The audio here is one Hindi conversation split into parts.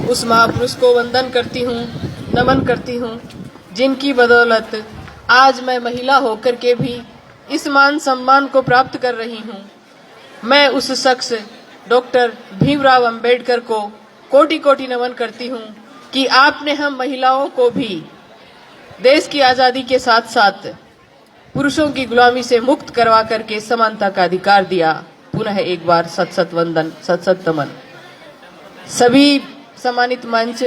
उस महापुरुष को वंदन करती हूँ, नमन करती हूँ, जिनकी बदौलत आज मैं महिला होकर के भी इस मान सम्मान को प्राप्त कर रही हूँ। मैं उस शख्स डॉक्टर भीमराव अंबेडकर को कोटि कोटि नमन करती हूँ कि आपने हम महिलाओं को भी देश की आज़ादी के साथ साथ पुरुषों की गुलामी से मुक्त करवा करके समानता का अधिकार दिया। पुनः एक बार सत सत वंदन, सत सत नमन। सभी सम्मानित मंच,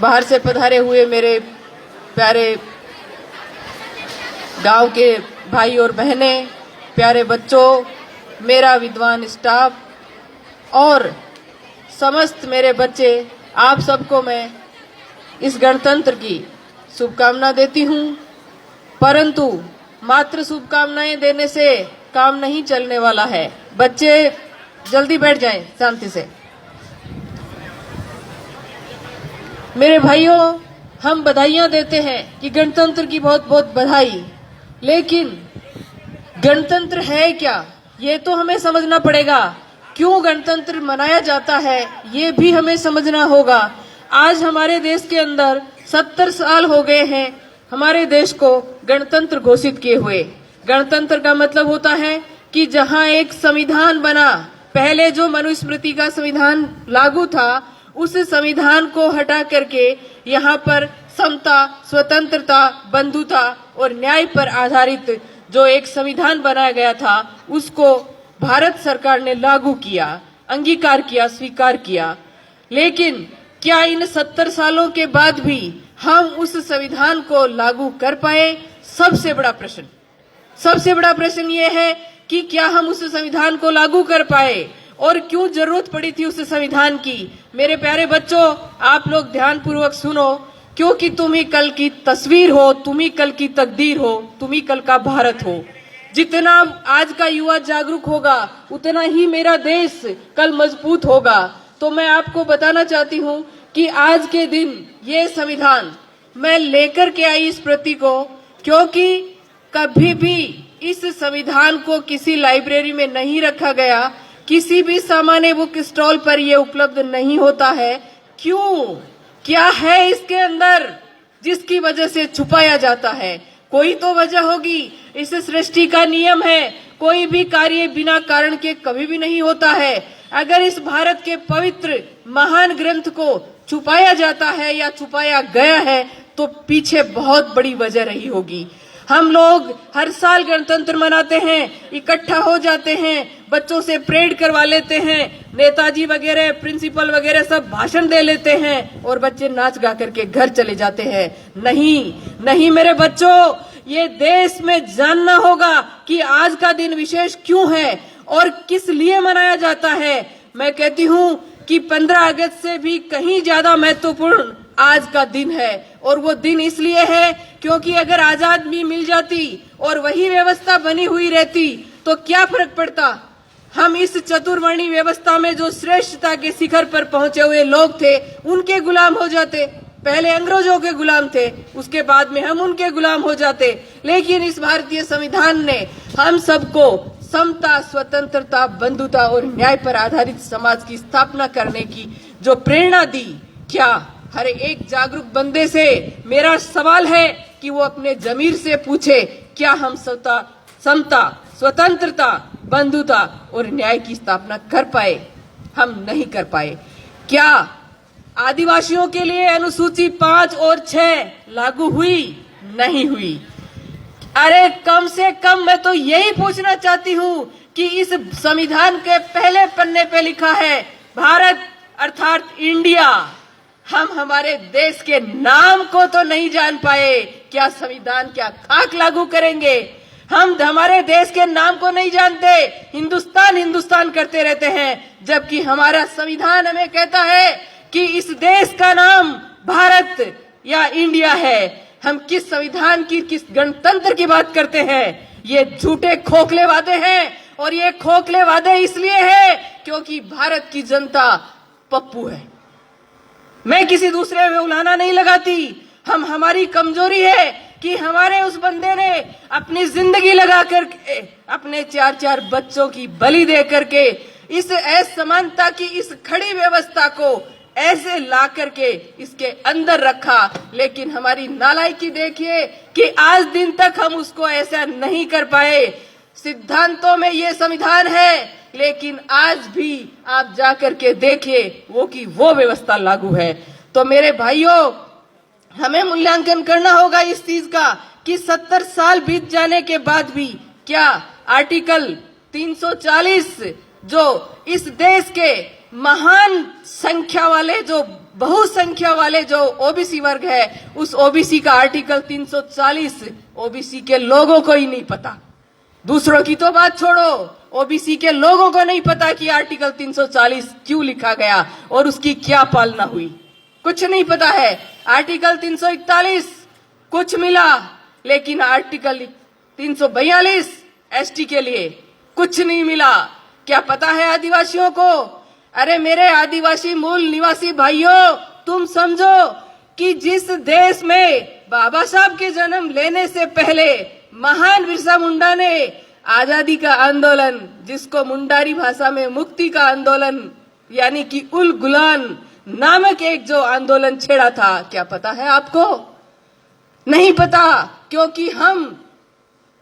बाहर से पधारे हुए मेरे प्यारे गांव के भाई और बहनें, प्यारे बच्चों, मेरा विद्वान स्टाफ और समस्त मेरे बच्चे, आप सबको मैं इस गणतंत्र की शुभकामना देती हूँ। परंतु मात्र शुभकामनाएं देने से काम नहीं चलने वाला है। बच्चे जल्दी बैठ जाएं शांति से। मेरे भाइयों, हम बधाइयां देते हैं कि गणतंत्र की बहुत बहुत बधाई, लेकिन गणतंत्र है क्या ये तो हमें समझना पड़ेगा। क्यों गणतंत्र मनाया जाता है ये भी हमें समझना होगा। आज हमारे देश के अंदर 70 साल हो गए हैं हमारे देश को गणतंत्र घोषित किए हुए। गणतंत्र का मतलब होता है कि जहां एक संविधान बना, पहले जो मनुस्मृति का संविधान लागू था, उस संविधान को हटा करके यहाँ पर समता, स्वतंत्रता, बंधुता और न्याय पर आधारित जो एक संविधान बनाया गया था, उसको भारत सरकार ने लागू किया, अंगीकार किया, स्वीकार किया। लेकिन क्या इन 70 सालों के बाद भी हम उस संविधान को लागू कर पाए? सबसे बड़ा प्रश्न ये है कि क्या हम उस संविधान को लागू कर पाए और क्यों जरूरत पड़ी थी उस संविधान की। मेरे प्यारे बच्चों, आप लोग ध्यानपूर्वक सुनो, क्योंकि तुम ही कल की तस्वीर हो, तुम ही कल की तकदीर हो, तुम ही कल का भारत हो। जितना आज का युवा जागरूक होगा, उतना ही मेरा देश कल मजबूत होगा। तो मैं आपको बताना चाहती हूँ कि आज के दिन ये संविधान मैं लेकर के आई इस प्रति को, क्योंकि कभी भी इस संविधान को किसी लाइब्रेरी में नहीं रखा गया, किसी भी सामान्य बुक स्टॉल पर यह उपलब्ध नहीं होता है। क्यों? क्या है इसके अंदर जिसकी वजह से छुपाया जाता है? कोई तो वजह होगी। इस सृष्टि का नियम है, कोई भी कार्य बिना कारण के कभी भी नहीं होता है। अगर इस भारत के पवित्र महान ग्रंथ को छुपाया जाता है या छुपाया गया है, तो पीछे बहुत बड़ी वजह रही होगी। हम लोग हर साल गणतंत्र मनाते हैं, इकट्ठा हो जाते हैं, बच्चों से परेड करवा लेते हैं, नेताजी वगैरह, प्रिंसिपल वगैरह सब भाषण दे लेते हैं और बच्चे नाच गा करके घर चले जाते हैं। नहीं मेरे बच्चों, ये देश में जानना होगा कि आज का दिन विशेष क्यों है और किस लिए मनाया जाता है। मैं कहती हूँ कि 15 अगस्त से भी कहीं ज्यादा महत्वपूर्ण आज का दिन है, और वो दिन इसलिए है क्योंकि अगर आजादी मिल जाती और वही व्यवस्था बनी हुई रहती तो क्या फर्क पड़ता। हम इस चतुर्वर्णी व्यवस्था में जो श्रेष्ठता के शिखर पर पहुंचे हुए लोग थे, उनके गुलाम हो जाते। पहले अंग्रेजों के गुलाम थे, उसके बाद में हम उनके गुलाम हो जाते। लेकिन इस भारतीय संविधान ने हम सबको समता, स्वतंत्रता, बंधुता और न्याय पर आधारित समाज की स्थापना करने की जो प्रेरणा दी, क्या हर एक जागरूक बंदे से मेरा सवाल है कि वो अपने जमीर से पूछे, क्या हम समता, स्वतंत्रता, बंधुता और न्याय की स्थापना कर पाए? हम नहीं कर पाए। क्या आदिवासियों के लिए अनुसूची 5 और 6 लागू हुई? नहीं हुई। अरे कम से कम मैं तो यही पूछना चाहती हूँ कि इस संविधान के पहले पन्ने पे लिखा है भारत अर्थात इंडिया। हम हमारे देश के नाम को तो नहीं जान पाए, क्या संविधान, क्या खाक लागू करेंगे? हम हमारे देश के नाम को नहीं जानते, हिंदुस्तान हिंदुस्तान करते रहते हैं, जबकि हमारा संविधान हमें कहता है कि इस देश का नाम भारत या इंडिया है। हम किस संविधान की, किस गणतंत्र की बात करते हैं? ये झूठे खोखले वादे हैं, और ये खोखले वादे इसलिए है क्योंकि भारत की जनता पप्पू है। मैं किसी दूसरे में उलाहना नहीं लगाती। हमारी कमजोरी है कि हमारे उस बंदे ने अपनी जिंदगी लगा करके, अपने 4-4 बच्चों की बलि दे करके इस असमानता की इस खड़ी व्यवस्था को ऐसे ला करके इसके अंदर रखा। लेकिन हमारी नालायकी देखिए कि आज दिन तक हम उसको ऐसा नहीं कर पाए। सिद्धांतों में ये संविधान है, लेकिन आज भी आप जाकर के देखिए वो की वो व्यवस्था लागू है। तो मेरे भाइयों, हमें मूल्यांकन करना होगा इस चीज का कि 70 साल बीत जाने के बाद भी क्या आर्टिकल 340 जो इस देश के महान संख्या वाले, जो बहुसंख्या वाले जो ओबीसी वर्ग है, उस ओबीसी का आर्टिकल 340 ओबीसी के लोगों को ही नहीं पता। दूसरों की तो बात छोड़ो, ओबीसी के लोगों को नहीं पता कि आर्टिकल 340 क्यों लिखा गया और उसकी क्या पालना हुई, कुछ नहीं पता है। आर्टिकल 341 कुछ मिला, लेकिन आर्टिकल 342 एसटी के लिए कुछ नहीं मिला। क्या पता है आदिवासियों को? अरे मेरे आदिवासी मूल निवासी भाइयों, तुम समझो कि जिस देश में बाबा साहब के जन्म लेने से पहले महान बिरसा मुंडा ने आजादी का आंदोलन, जिसको मुंडारी भाषा में मुक्ति का आंदोलन यानी कि उल गुलान नामक एक जो आंदोलन छेड़ा था, क्या पता है आपको? नहीं पता, क्योंकि हम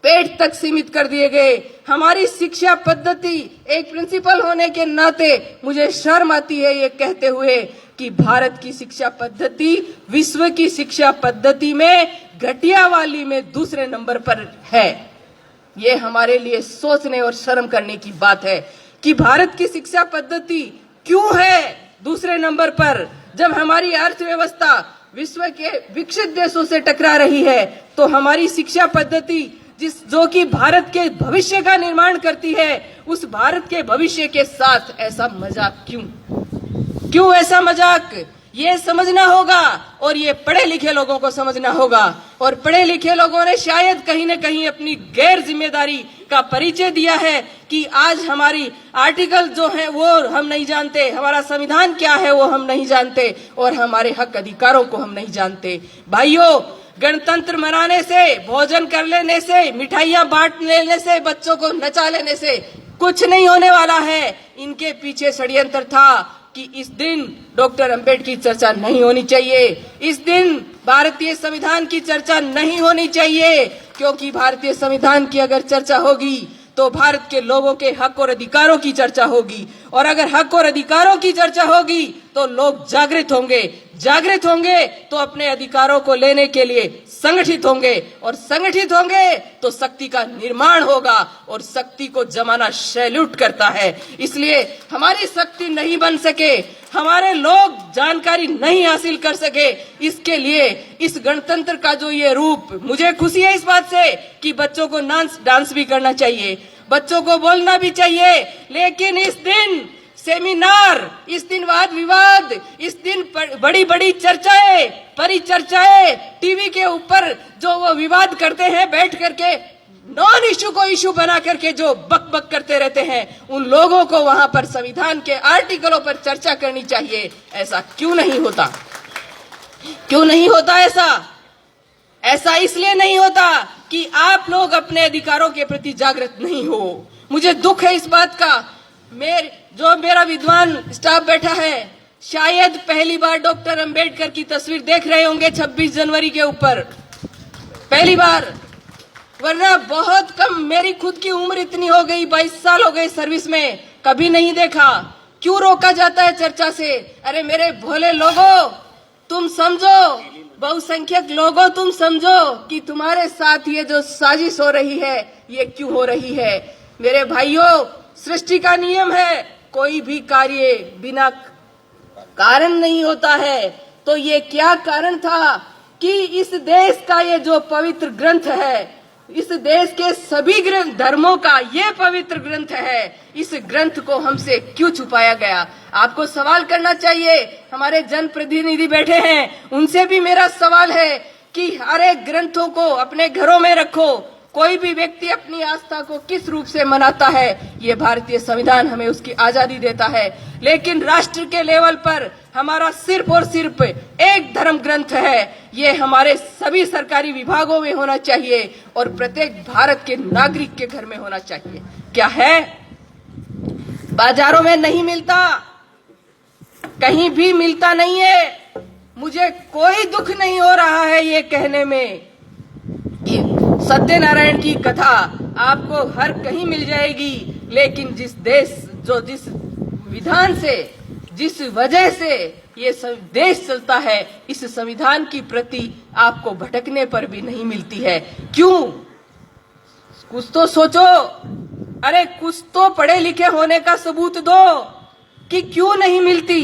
पेट तक सीमित कर दिए गए। हमारी शिक्षा पद्धति, एक प्रिंसिपल होने के नाते मुझे शर्म आती है ये कहते हुए कि भारत की शिक्षा पद्धति विश्व की शिक्षा पद्धति में घटिया वाली में दूसरे नंबर पर है। ये हमारे लिए सोचने और शर्म करने की बात है कि भारत की शिक्षा पद्धति क्यों है दूसरे नंबर पर, जब हमारी अर्थव्यवस्था विश्व के विकसित देशों से टकरा रही है। तो हमारी शिक्षा पद्धति जो कि भारत के भविष्य का निर्माण करती है, उस भारत के भविष्य के साथ ऐसा मजाक क्यों ऐसा मजाक? ये समझना होगा और ये पढ़े लिखे लोगों को समझना होगा। और पढ़े लिखे लोगों ने शायद कहीं न कहीं अपनी गैर जिम्मेदारी का परिचय दिया है कि आज हमारी आर्टिकल जो है वो हम नहीं जानते, हमारा संविधान क्या है वो हम नहीं जानते, और हमारे हक अधिकारों को हम नहीं जानते। भाइयों, गणतंत्र मनाने से, भोजन कर लेने से, मिठाइयां बांट लेने से, बच्चों को नचा लेने से कुछ नहीं होने वाला है। इनके पीछे षड्यंत्र था कि इस दिन डॉक्टर अंबेडकर की चर्चा नहीं होनी चाहिए, इस दिन भारतीय संविधान की चर्चा नहीं होनी चाहिए, क्योंकि भारतीय संविधान की अगर चर्चा होगी तो भारत के लोगों के हक और अधिकारों की चर्चा होगी, और अगर हक और अधिकारों की चर्चा होगी तो लोग जागृत होंगे तो अपने अधिकारों को लेने के लिए संगठित होंगे, और संगठित होंगे तो शक्ति का निर्माण होगा, और शक्ति को जमाना सैल्यूट करता है। इसलिए हमारी शक्ति नहीं बन सके, हमारे लोग जानकारी नहीं हासिल कर सके, इसके लिए इस गणतंत्र का जो ये रूप, मुझे खुशी है इस बात से कि बच्चों को डांस भी करना चाहिए, बच्चों को बोलना भी चाहिए, लेकिन इस दिन सेमिनार, इस दिन वाद विवाद, इस दिन बड़ी बड़ी चर्चाएं, परिचर्चाएं, टीवी के ऊपर जो वो विवाद करते हैं, बैठ करके नॉन इशू को इशू बना करके जो बक बक करते रहते हैं, उन लोगों को वहां पर संविधान के आर्टिकलों पर चर्चा करनी चाहिए। ऐसा क्यों नहीं होता? क्यों नहीं होता ऐसा इसलिए नहीं होता कि आप लोग अपने अधिकारों के प्रति जागृत नहीं हो। मुझे दुख है इस बात का। मेरा विद्वान स्टाफ बैठा है, शायद पहली बार डॉक्टर अंबेडकर की तस्वीर देख रहे होंगे 26 जनवरी के ऊपर, पहली बार, वरना बहुत कम। मेरी खुद की उम्र इतनी हो गई, 22 साल हो गए सर्विस में, कभी नहीं देखा। क्यों रोका जाता है चर्चा से? अरे मेरे भोले लोगों, तुम समझो, बहुसंख्यक लोगों तुम समझो कि तुम्हारे साथ ये जो साजिश हो रही है ये क्यों हो रही है। मेरे भाइयों, सृष्टि का नियम है, कोई भी कार्य बिना कारण नहीं होता है। तो ये क्या कारण था कि इस देश का ये जो पवित्र ग्रंथ है, इस देश के सभी ग्रंथ धर्मों का ये पवित्र ग्रंथ है, इस ग्रंथ को हमसे क्यों छुपाया गया? आपको सवाल करना चाहिए। हमारे जनप्रतिनिधि बैठे हैं, उनसे भी मेरा सवाल है कि हर एक ग्रंथों को अपने घरों में रखो। कोई भी व्यक्ति अपनी आस्था को किस रूप से मनाता है, ये भारतीय संविधान हमें उसकी आजादी देता है, लेकिन राष्ट्र के लेवल पर हमारा सिर्फ और सिर्फ एक धर्म ग्रंथ है। ये हमारे सभी सरकारी विभागों में होना चाहिए और प्रत्येक भारत के नागरिक के घर में होना चाहिए। क्या है? बाजारों में नहीं मिलता, कहीं भी मिलता नहीं है। मुझे कोई दुख नहीं हो रहा है ये कहने में कि सत्यनारायण की कथा आपको हर कहीं मिल जाएगी, लेकिन जिस विधान से, जिस वजह से ये देश चलता है, इस संविधान की प्रति आपको भटकने पर भी नहीं मिलती है। क्यों? कुछ तो सोचो। अरे कुछ तो पढ़े लिखे होने का सबूत दो कि क्यों नहीं मिलती।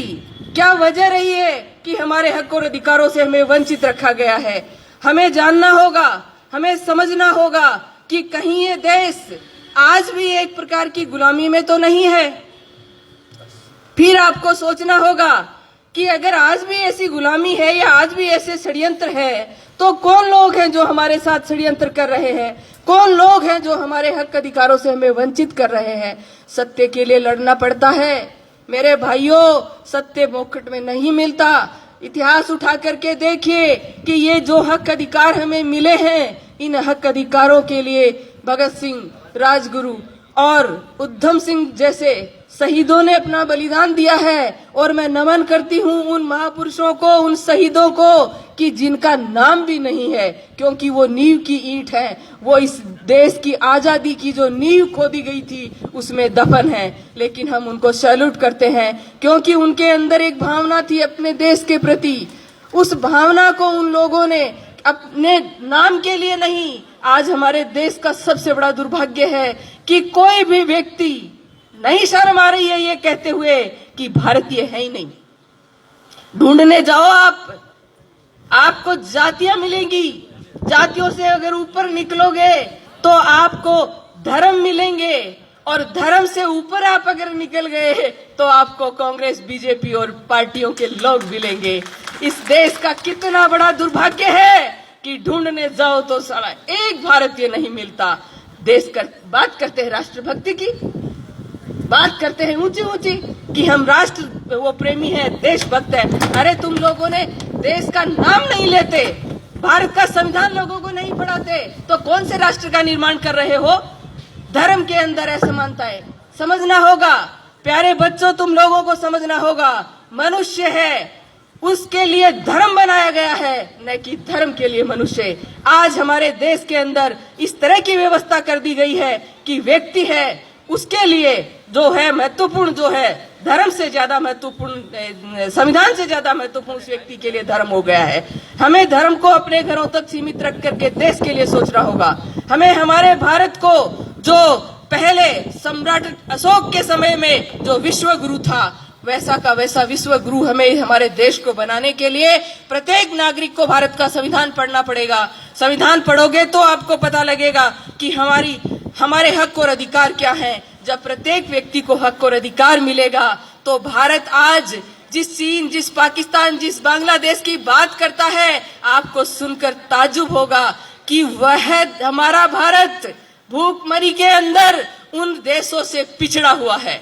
क्या वजह रही है कि हमारे हक और अधिकारों से हमें वंचित रखा गया है? हमें जानना होगा, हमें समझना होगा कि कहीं ये देश आज भी एक प्रकार की गुलामी में तो नहीं है। फिर आपको सोचना होगा कि अगर आज भी ऐसी गुलामी है या आज भी ऐसे षड्यंत्र है, तो कौन लोग हैं जो हमारे साथ षड्यंत्र कर रहे हैं? कौन लोग हैं जो हमारे हक अधिकारों से हमें वंचित कर रहे हैं? सत्य के लिए लड़ना पड़ता है मेरे भाइयों। सत्य मुफ्त में नहीं मिलता। इतिहास उठा करके देखिए कि ये जो हक अधिकार हमें मिले हैं, इन हक अधिकारों के लिए भगत सिंह, राजगुरु और उधम सिंह जैसे शहीदों ने अपना बलिदान दिया है। और मैं नमन करती हूँ उन महापुरुषों को, उन शहीदों को कि जिनका नाम भी नहीं है, क्योंकि वो नींव की ईंट है। वो इस देश की आजादी की जो नींव खोदी गई थी उसमें दफन है। लेकिन हम उनको सैल्यूट करते हैं क्योंकि उनके अंदर एक भावना थी अपने देश के प्रति। उस भावना को उन लोगों ने अपने नाम के लिए नहीं। आज हमारे देश का सबसे बड़ा दुर्भाग्य है कि कोई भी व्यक्ति नहीं शर्म आ रही है ये कहते हुए कि भारतीय है ही नहीं। ढूंढने जाओ आपको जातियां मिलेंगी। जातियों से अगर ऊपर निकलोगे तो आपको धर्म मिलेंगे, और धर्म से ऊपर आप अगर निकल गए तो आपको कांग्रेस, बीजेपी और पार्टियों के लोग मिलेंगे। इस देश का कितना बड़ा दुर्भाग्य है कि ढूंढने जाओ तो साला एक भारतीय नहीं मिलता। बात करते हैं राष्ट्रभक्ति की, बात करते हैं ऊंची ऊंची कि हम राष्ट्र वो प्रेमी है, देशभक्त है। अरे तुम लोगों ने देश का नाम नहीं लेते, भारत का संविधान लोगों को नहीं पढ़ाते, तो कौन से राष्ट्र का निर्माण कर रहे हो? धर्म के अंदर असमानता है, समझना होगा। प्यारे बच्चों, तुम लोगों को समझना होगा, मनुष्य है उसके लिए धर्म बनाया गया है, न कि धर्म के लिए मनुष्य। आज हमारे देश के अंदर इस तरह की व्यवस्था कर दी गई है कि व्यक्ति है उसके लिए जो है महत्वपूर्ण, जो है धर्म से ज्यादा महत्वपूर्ण, संविधान से ज्यादा महत्वपूर्ण उस व्यक्ति के लिए धर्म हो गया है। हमें धर्म को अपने घरों तक सीमित रख करके देश के लिए सोचना होगा। हमें हमारे भारत को, जो पहले सम्राट अशोक के समय में जो विश्व गुरु था, वैसा का वैसा विश्व गुरु हमें हमारे देश को बनाने के लिए प्रत्येक नागरिक को भारत का संविधान पढ़ना पड़ेगा। संविधान पढ़ोगे तो आपको पता लगेगा कि हमारे हक और अधिकार क्या हैं। जब प्रत्येक व्यक्ति को हक और अधिकार मिलेगा तो भारत आज जिस चीन, जिस पाकिस्तान, जिस बांग्लादेश की बात करता है, आपको सुनकर ताज्जुब होगा कि वह हमारा भारत भूखमरी के अंदर उन देशों से पिछड़ा हुआ है।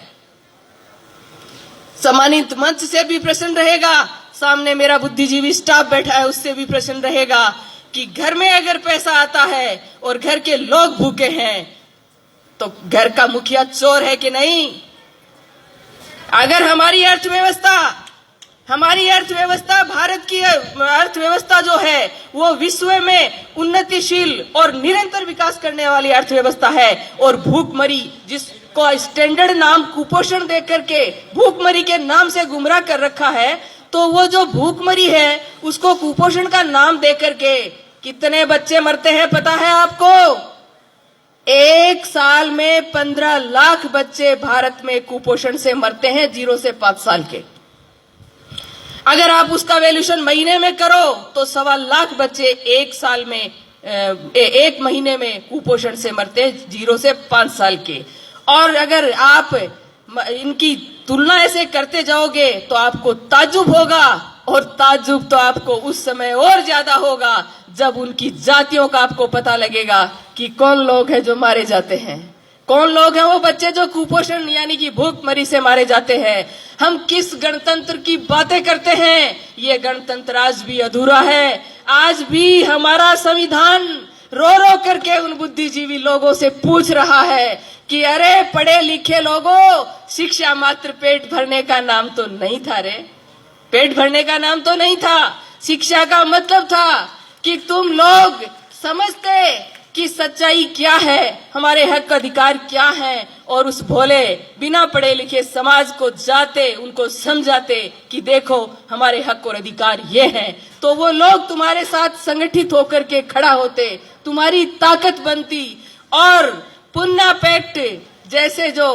सम्मानित मंच से भी प्रश्न रहेगा, सामने मेरा बुद्धिजीवी स्टाफ बैठा है उससे भी प्रश्न रहेगा कि घर में अगर पैसा आता है और घर के लोग भूखे हैं तो घर का मुखिया चोर है कि नहीं? अगर हमारी अर्थव्यवस्था भारत की अर्थव्यवस्था जो है वो विश्व में उन्नतिशील और निरंतर विकास करने वाली अर्थव्यवस्था है, और भूखमरी जिसको स्टैंडर्ड नाम कुपोषण देकर के भूखमरी के नाम से गुमराह कर रखा है, तो वो जो भूखमरी है उसको कुपोषण का नाम देकर के कितने बच्चे मरते हैं पता है आपको? एक साल में 15 लाख बच्चे भारत में कुपोषण से मरते हैं, 0 से 5 साल के। अगर आप उसका वैल्यूएशन महीने में करो तो 1.25 लाख बच्चे एक साल में एक महीने में कुपोषण से मरते हैं, 0 से 5 साल के। और अगर आप इनकी तुलना ऐसे करते जाओगे तो आपको ताज्जुब होगा, और ताज्जुब तो आपको उस समय और ज्यादा होगा जब उनकी जातियों का आपको पता लगेगा कि कौन लोग हैं जो मारे जाते हैं, कौन लोग हैं वो बच्चे जो कुपोषण यानी कि भूखमरी से मारे जाते हैं। हम किस गणतंत्र की बातें करते हैं? ये गणतंत्र आज भी अधूरा है। आज भी हमारा संविधान रो रो करके उन बुद्धिजीवी लोगों से पूछ रहा है कि अरे पढ़े लिखे लोगों, शिक्षा मात्र पेट भरने का नाम तो नहीं था रे। पेट भरने का नाम तो नहीं था। शिक्षा का मतलब था कि तुम लोग समझते कि सच्चाई क्या है, हमारे हक अधिकार क्या है, और उस भोले बिना पढ़े लिखे समाज को जाते उनको समझाते कि देखो हमारे हक और अधिकार ये हैं, तो वो लोग तुम्हारे साथ संगठित होकर के खड़ा होते, तुम्हारी ताकत बनती। और पुन्ना पैक्ट जैसे जो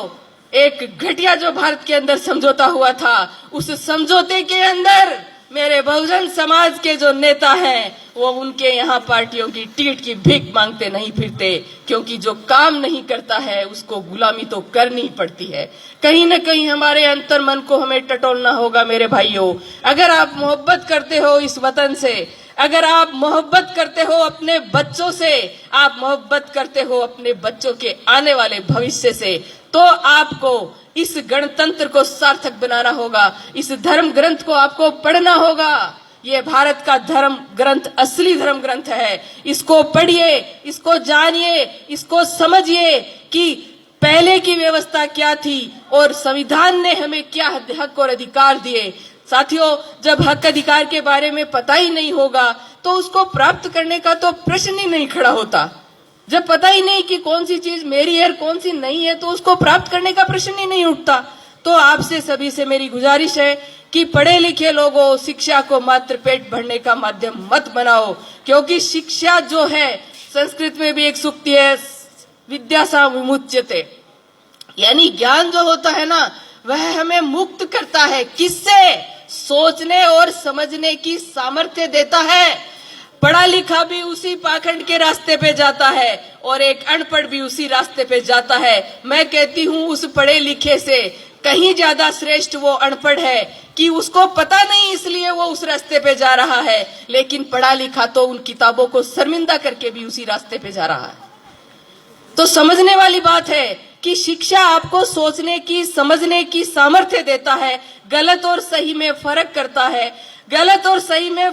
एक घटिया जो भारत के अंदर समझौता हुआ था, उस समझौते के अंदर मेरे बहुजन समाज के जो नेता हैं वो उनके यहाँ पार्टियों की टिकट की भीख मांगते नहीं फिरते, क्योंकि जो काम नहीं करता है उसको गुलामी तो करनी पड़ती है। कहीं न कहीं हमारे अंतर मन को हमें टटोलना होगा मेरे भाइयों। अगर आप मोहब्बत करते हो इस वतन से, अगर आप मोहब्बत करते हो अपने बच्चों से, आप मोहब्बत करते हो अपने बच्चों के आने वाले भविष्य से, तो आपको इस गणतंत्र को सार्थक बनाना होगा। इस धर्म ग्रंथ को आपको पढ़ना होगा। ये भारत का धर्म ग्रंथ असली धर्म ग्रंथ है। इसको पढ़िए, इसको जानिए, इसको समझिए कि पहले की व्यवस्था क्या थी और संविधान ने हमें क्या हक और अधिकार दिए। साथियों, जब हक अधिकार के बारे में पता ही नहीं होगा तो उसको प्राप्त करने का तो प्रश्न ही नहीं खड़ा होता। जब पता ही नहीं कि कौन सी चीज मेरी है और कौन सी नहीं है, तो उसको प्राप्त करने का प्रश्न ही नहीं उठता। तो आपसे सभी से मेरी गुजारिश है कि पढ़े लिखे लोगों, शिक्षा को मात्र पेट भरने का माध्यम मत बनाओ, क्योंकि शिक्षा जो है, संस्कृत में भी एक सूक्ति है, विद्या सा विमुच्यते, यानी ज्ञान जो होता है ना, वह हमें मुक्त करता है। किससे? सोचने और समझने की सामर्थ्य देता है। पढ़ा लिखा भी उसी पाखंड के रास्ते पे जाता है और एक अनपढ़ भी उसी रास्ते पे जाता है। मैं कहती हूँ उस पढ़े लिखे से कहीं ज्यादा श्रेष्ठ वो अनपढ़ है कि उसको पता नहीं इसलिए वो उस रास्ते पे जा रहा है, लेकिन पढ़ा लिखा तो उन किताबों को शर्मिंदा करके भी उसी रास्ते पे जा रहा है। तो समझने वाली बात है कि शिक्षा आपको सोचने की, समझने की सामर्थ्य देता है, गलत और सही में फर्क करता है। गलत और सही में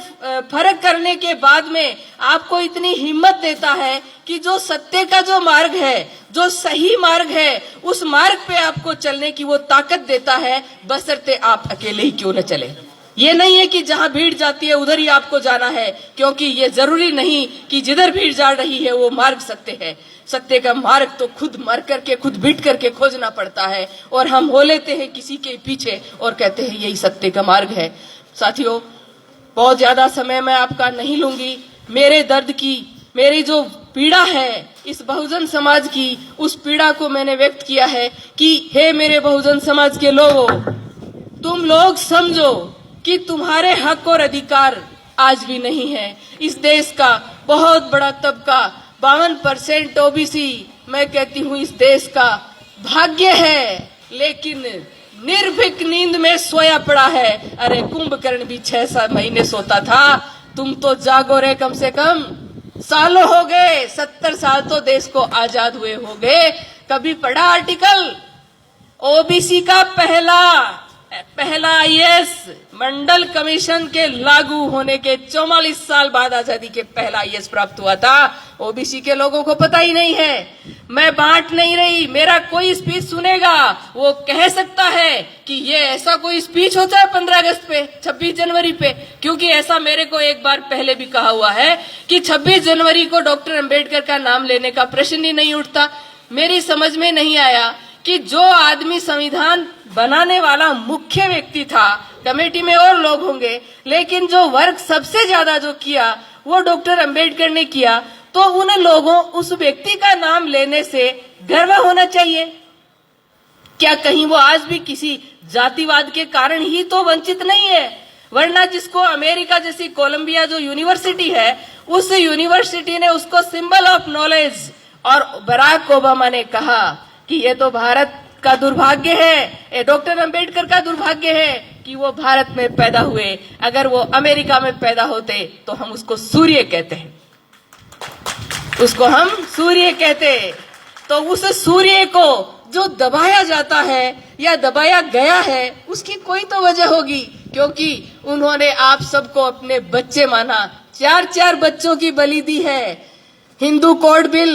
फर्क करने के बाद में आपको इतनी हिम्मत देता है कि जो सत्य का जो मार्ग है, जो सही मार्ग है, उस मार्ग पे आपको चलने की वो ताकत देता है, बशर्ते आप अकेले ही क्यों न चले। ये नहीं है कि जहां भीड़ जाती है उधर ही आपको जाना है, क्योंकि ये जरूरी नहीं कि जिधर भीड़ जा रही है वो मार्ग सत्य है। सत्य का मार्ग तो खुद मर करके, खुद बीट करके खोजना पड़ता है, और हम हो लेते हैं किसी के पीछे और कहते हैं यही सत्य का मार्ग है। साथियों, बहुत ज्यादा समय मैं आपका नहीं लूंगी। मेरे दर्द की, मेरी जो पीड़ा है इस बहुजन समाज की, उस पीड़ा को मैंने व्यक्त किया है कि हे मेरे बहुजन समाज के लोगों, तुम लोग समझो कि तुम्हारे हक और अधिकार आज भी नहीं है। इस देश का बहुत बड़ा तबका 52% ओबीसी, मैं कहती हूँ इस देश का भाग्य है, लेकिन निर्भीक नींद में सोया पड़ा है। अरे कुंभकर्ण भी 6-7 महीने सोता था, तुम तो जागो रे, कम से कम सालों हो गए, 70 साल तो देश को आजाद हुए हो गए। कभी पढ़ा आर्टिकल? ओबीसी का पहला आईएएस मंडल कमीशन के लागू होने के 44 साल बाद आजादी के पहला आईएएस प्राप्त हुआ था। ओबीसी के लोगों को पता ही नहीं है। मैं बांट नहीं रही, मेरा कोई स्पीच सुनेगा वो कह सकता है कि ये ऐसा कोई स्पीच होता है 15 अगस्त पे, 26 जनवरी पे, क्योंकि ऐसा मेरे को एक बार पहले भी कहा हुआ है कि 26 जनवरी को डॉक्टर अंबेडकर का नाम लेने का प्रश्न ही नहीं उठता। मेरी समझ में नहीं आया कि जो आदमी संविधान बनाने वाला मुख्य व्यक्ति था, कमेटी में और लोग होंगे, लेकिन जो वर्क सबसे ज्यादा जो किया वो डॉक्टर अंबेडकर ने किया, तो उन लोगों, उस व्यक्ति का नाम लेने से गर्व होना चाहिए। क्या कहीं वो आज भी किसी जातिवाद के कारण ही तो वंचित नहीं है? वरना जिसको अमेरिका जैसी कोलंबिया जो यूनिवर्सिटी है, उस यूनिवर्सिटी ने उसको सिंबल ऑफ नॉलेज, और बराक ओबामा ने कहा कि ये तो भारत का दुर्भाग्य है, ये डॉक्टर अंबेडकर का दुर्भाग्य है कि वो भारत में पैदा हुए। अगर वो अमेरिका में पैदा होते तो हम उसको सूर्य कहते हैं, उसको हम सूर्य कहते। तो उस सूर्य को जो दबाया जाता है या दबाया गया है, उसकी कोई तो वजह होगी, क्योंकि उन्होंने आप सबको अपने बच्चे माना, 4-4 बच्चों की बलि दी है। हिंदू कोड बिल,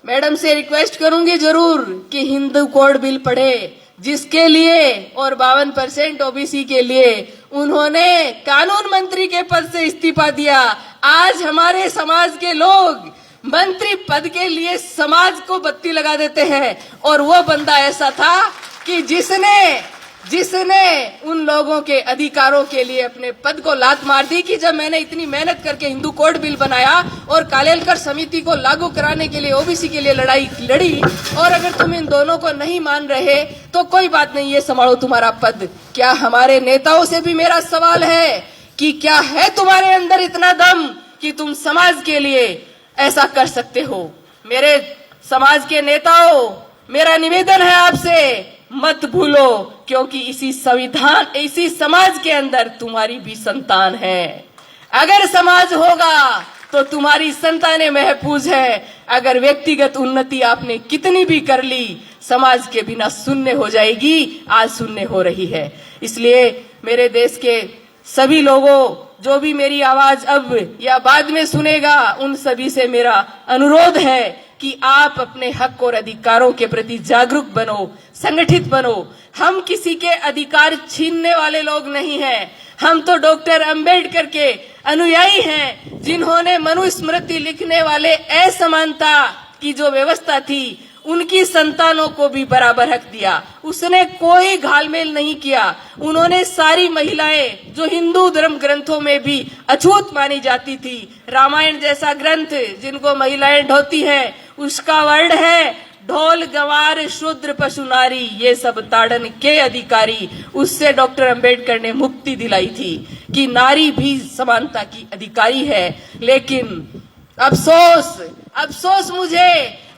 मैडम से रिक्वेस्ट करूंगी जरूर कि हिंदू कोड बिल पढ़े, जिसके लिए और 52% ओबीसी के लिए उन्होंने कानून मंत्री के पद से इस्तीफा दिया। आज हमारे समाज के लोग मंत्री पद के लिए समाज को बत्ती लगा देते हैं, और वो बंदा ऐसा था कि जिसने उन लोगों के अधिकारों के लिए अपने पद को लात मार दी कि जब मैंने इतनी मेहनत करके हिंदू कोड बिल बनाया और कालेलकर समिति को लागू कराने के लिए ओबीसी के लिए लड़ाई लड़ी, और अगर तुम इन दोनों को नहीं मान रहे तो कोई बात नहीं, ये संभालो तुम्हारा पद। क्या हमारे नेताओं से भी मेरा सवाल है कि क्या है तुम्हारे अंदर इतना दम कि तुम समाज के लिए ऐसा कर सकते हो? मेरे समाज के नेताओं, मेरा निवेदन है आपसे, मत भूलो, क्योंकि इसी समाज के अंदर तुम्हारी भी संतान है। अगर समाज होगा तो तुम्हारी संतानें महफूज है। अगर व्यक्तिगत उन्नति आपने कितनी भी कर ली, समाज के बिना शून्य हो जाएगी। आज शून्य हो रही है। इसलिए मेरे देश के सभी लोगों, जो भी मेरी आवाज अब या बाद में सुनेगा, उन सभी से मेरा अनुरोध है कि आप अपने हक और अधिकारों के प्रति जागरूक बनो, संगठित बनो। हम किसी के अधिकार छीनने वाले लोग नहीं हैं। हम तो डॉक्टर अंबेडकर के अनुयायी हैं, जिन्होंने मनुस्मृति लिखने वाले असमानता की जो व्यवस्था थी, उनकी संतानों को भी बराबर हक दिया। उसने कोई घालमेल नहीं किया। उन्होंने सारी महिलाएं, जो हिंदू धर्म ग्रंथों में भी अछूत मानी जाती थी, रामायण जैसा ग्रंथ जिनको महिलाएं ढोती हैं, उसका वर्ड है ढोल गवार शूद्र पशु नारी, ये सब ताड़न के अधिकारी। उससे डॉक्टर अंबेडकर ने मुक्ति दिलाई थी कि नारी भी समानता की अधिकारी है। लेकिन अफसोस मुझे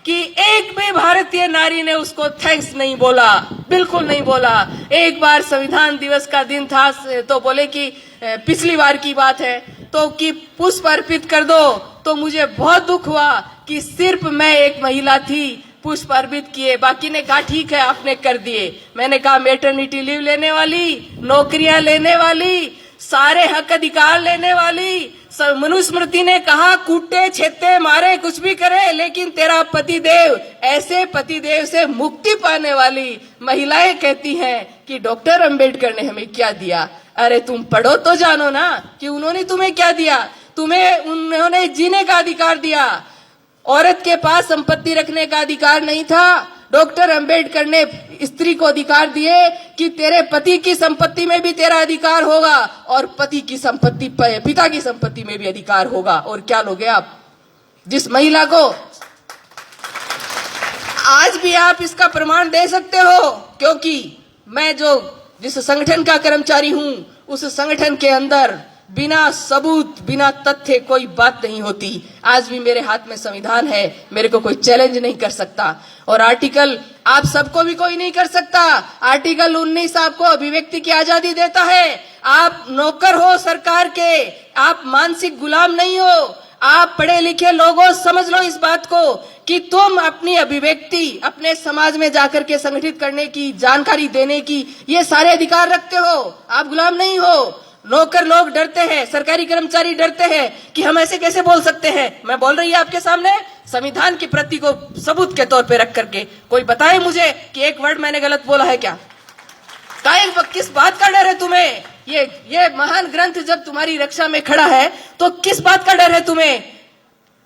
कि एक भी भारतीय नारी ने उसको थैंक्स नहीं बोला, बिल्कुल नहीं बोला। एक बार संविधान दिवस का दिन था तो बोले कि पिछली बार की बात है तो कि पुष्प अर्पित कर दो, तो मुझे बहुत दुख हुआ कि सिर्फ मैं एक महिला थी, पुष्प अर्पित किए, बाकी ने कहा ठीक है आपने कर दिए। मैंने कहा मैटरनिटी लीव लेने वाली, नौकरियां लेने वाली, सारे हक अधिकार लेने वाली, मनुस्मृति ने कहा कूटे छेते मारे कुछ भी करे, लेकिन तेरा पतिदेव, ऐसे पतिदेव से मुक्ति पाने वाली महिलाएं कहती हैं कि डॉक्टर अंबेडकर ने हमें क्या दिया। अरे तुम पढ़ो तो जानो ना कि उन्होंने तुम्हें क्या दिया। उन्होंने जीने का अधिकार दिया। औरत के पास संपत्ति रखने का अधिकार नहीं था। डॉक्टर अंबेडकर ने स्त्री को अधिकार दिए कि तेरे पति की संपत्ति में भी तेरा अधिकार होगा और पति की संपत्ति, पिता की संपत्ति में भी अधिकार होगा। और क्या लोगे आप? जिस महिला को आज भी आप इसका प्रमाण दे सकते हो, क्योंकि मैं जिस संगठन का कर्मचारी हूं, उस संगठन के अंदर बिना सबूत, बिना तथ्य कोई बात नहीं होती। आज भी मेरे हाथ में संविधान है, मेरे को कोई चैलेंज नहीं कर सकता। और आर्टिकल आप सबको भी कोई नहीं कर सकता। आर्टिकल 19 आपको अभिव्यक्ति की आजादी देता है। आप नौकर हो सरकार के, आप मानसिक गुलाम नहीं हो। आप पढ़े लिखे लोगों, समझ लो इस बात को कि तुम अपनी अभिव्यक्ति अपने समाज में जाकर के संगठित करने की, जानकारी देने की, ये सारे अधिकार रखते हो। आप गुलाम नहीं हो। नौकर लोग डरते हैं, सरकारी कर्मचारी डरते हैं कि हम ऐसे कैसे बोल सकते हैं। मैं बोल रही हूं आपके सामने संविधान की प्रति को सबूत के तौर पे रख करके। कोई बताए मुझे कि एक वर्ड मैंने गलत बोला है क्या? किस बात का डर है तुम्हें? ये महान ग्रंथ जब तुम्हारी रक्षा में खड़ा है तो किस बात का डर है तुम्हें?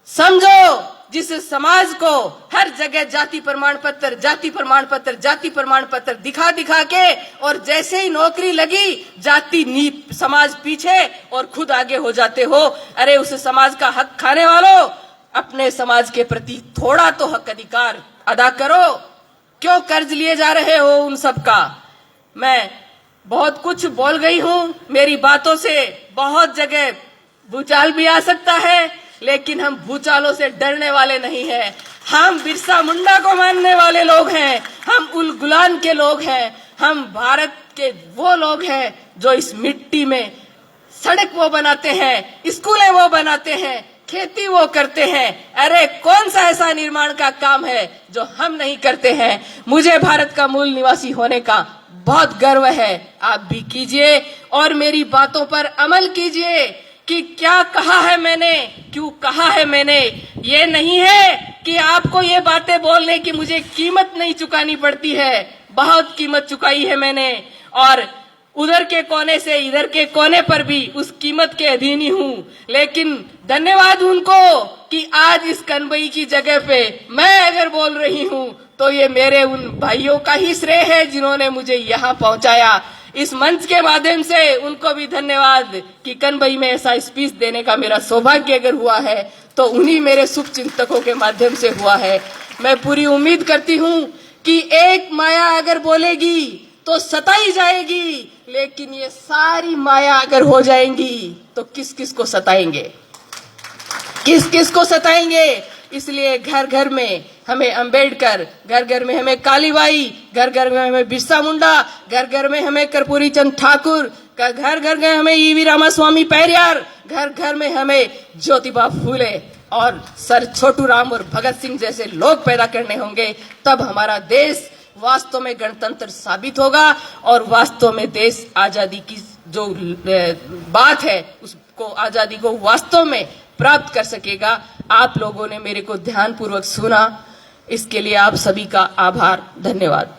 समझो, जिस समाज को हर जगह जाति प्रमाण पत्र दिखा के, और जैसे ही नौकरी लगी समाज पीछे और खुद आगे हो जाते हो। अरे उस समाज का हक खाने वालों, अपने समाज के प्रति थोड़ा तो हक अधिकार अदा करो। क्यों कर्ज लिए जा रहे हो उन सब का? मैं बहुत कुछ बोल गई हूं, मेरी बातों से बहुत जगह भूचाल भी आ सकता है, लेकिन हम भूचालों से डरने वाले नहीं हैं। हम बिरसा मुंडा को मानने वाले लोग हैं, हम उल गुलान के लोग हैं, हम भारत के वो लोग हैं जो इस मिट्टी में सड़क वो बनाते हैं, स्कूलें वो बनाते हैं, खेती वो करते हैं। अरे कौन सा ऐसा निर्माण का काम है जो हम नहीं करते हैं? मुझे भारत का मूल निवासी होने का बहुत गर्व है। आप भी कीजिए और मेरी बातों पर अमल कीजिए। कि क्या कहा है मैंने, क्यों कहा है मैंने। ये नहीं है कि आपको ये बातें बोलने की मुझे कीमत नहीं चुकानी पड़ती है, बहुत कीमत चुकाई है मैंने, और उधर के कोने से इधर के कोने पर भी उस कीमत के अधीन ही हूं। लेकिन धन्यवाद उनको कि आज इस कनबई की जगह पे मैं अगर बोल रही हूं तो ये मेरे उन भाइयों का ही श्रेय है जिन्होंने मुझे यहाँ पहुंचाया। इस मंच के माध्यम से उनको भी धन्यवाद कि कनबई में ऐसा स्पीच देने का मेरा सौभाग्य अगर हुआ है तो उन्हीं मेरे शुभ चिंतकों के माध्यम से हुआ है। मैं पूरी उम्मीद करती हूं कि एक माया अगर बोलेगी तो सताई जाएगी, लेकिन ये सारी माया अगर हो जाएंगी तो किस किस को सताएंगे, किस किस को सताएंगे। इसलिए घर घर में हमें अंबेडकर, घर घर में हमें कालीबाई, घर घर में हमें बिरसा मुंडा, घर घर में हमें कर्पूरी चंद ठाकुर, घर घर में हमें ईवी रामास्वामी पेरियार, घर घर में हमें ज्योतिबा फूले और सर छोटू राम और भगत सिंह जैसे लोग पैदा करने होंगे। तब हमारा देश वास्तव में गणतंत्र साबित होगा और वास्तव में देश आजादी की जो बात है उसको, आजादी को वास्तव में प्राप्त कर सकेगा। आप लोगों ने मेरे को ध्यानपूर्वक सुना, इसके लिए आप सभी का आभार, धन्यवाद।